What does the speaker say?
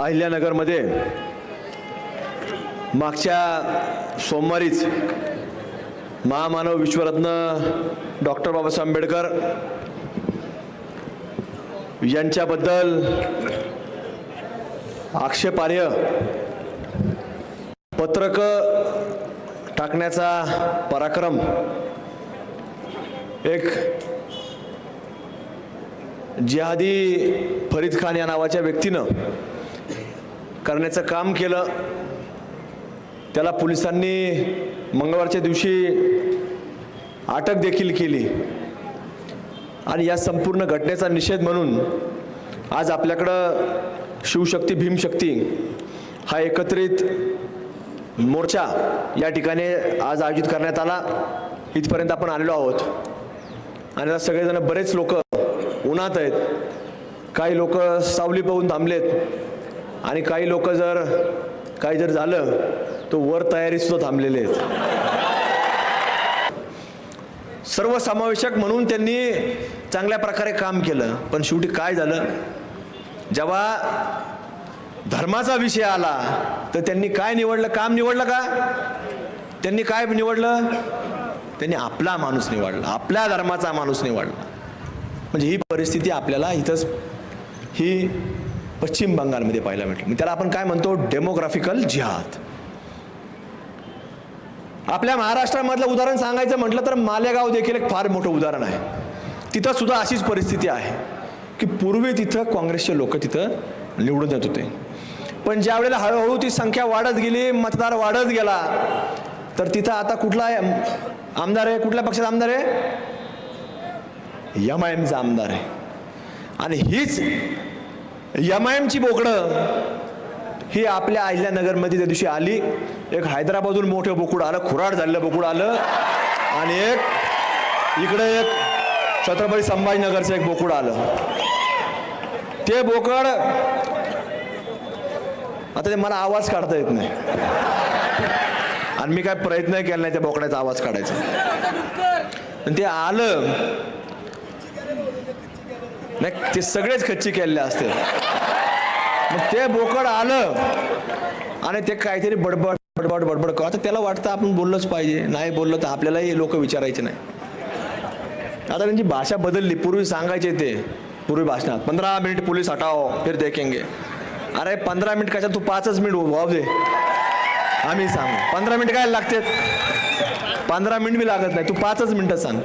अहिल्यानगरमध्ये मागच्या सोमवारीच महामानव विश्वरत्न डॉक्टर बाबासाहेब आंबेडकर यांच्याबद्दल आक्षेपार्ह पत्रक टाकण्याचा पराक्रम एक जिहादी फरीद खान या नावाच्या व्यक्तीनं करण्याचं काम केलं. त्याला पोलिसांनी मंगळवारच्या दिवशी अटक देखील केली आणि या संपूर्ण घटनेचा निषेध म्हणून आज आपल्याकडं शिवशक्ती भीमशक्ती हा एकत्रित मोर्चा या ठिकाणी आज आयोजित करण्यात आला. इथपर्यंत आपण आलेलो आहोत आणि आता सगळेजण बरेच लोक उन्हात आहेत, काही लोक सावली पाहून थांबलेत आणि काही लोक काही जर झालं तो वर तयारी सुद्धा थांबलेले आहेत. सर्वसमावेशक म्हणून त्यांनी चांगल्या प्रकारे काम केलं, पण शेवटी काय झालं, जेव्हा धर्माचा विषय आला तर त्यांनी काय निवडलं, काम निवडलं का? त्यांनी काय निवडलं? त्यांनी आपला माणूस निवडला, आपल्या धर्माचा माणूस निवडला. म्हणजे ही परिस्थिती आपल्याला इथंच ही पश्चिम बंगालमध्ये पाहायला मिळते. त्याला आपण काय म्हणतो? डेमोग्राफिकल जिहाद. आपल्या महाराष्ट्रामधलं उदाहरण सांगायचं म्हटलं तर मालेगाव देखील एक फार मोठं उदाहरण आहे. तिथं सुद्धा अशीच परिस्थिती आहे की पूर्वी तिथं काँग्रेसचे लोक तिथं निवडून येत होते, पण ज्या वेळेला हळूहळू ती संख्या वाढत गेली, मतदार वाढत गेला, तर तिथं आता कुठला आमदार आहे, कुठल्या पक्षाचा आमदार आहे? MIMचा आमदार आहे. आणि हीच MIMची बोकडं ही आपल्या अहिल्यानगरमध्ये त्या दिवशी आली. एक हैदराबादहून मोठं बोकुड आलं, खुराड झालेलं बोकुड आलं आणि एक इकडे एक छत्रपती संभाजीनगरचं एक बोकुड आलं. ते बोकड आता ते मला आवाज काढता येत नाही आणि मी काय प्रयत्न केला नाही त्या बोकड्याचा आवाज काढायचा. ते आलं नाही, ते सगळेच खच्ची केलेले असते. मग ते बोकड आलं आणि ते काहीतरी बडबड बडबड बडबड आता त्याला वाटतं आपण बोललंच पाहिजे, नाही बोललं तर आपल्यालाही लोक विचारायचे नाही. आता त्यांची भाषा बदलली. पूर्वी सांगायचे ते पूर्वी भाषणात 15 मिनिट पोलीस हटाओ फिर देखेंगे. अरे 15 मिनिट कशा, तू 5च मिनिट वाव दे, आम्ही सांगू. 15 मिनिट काय लागतात? 15 मिनिट बी लागत नाही, तू 5च मिनिटं सांग.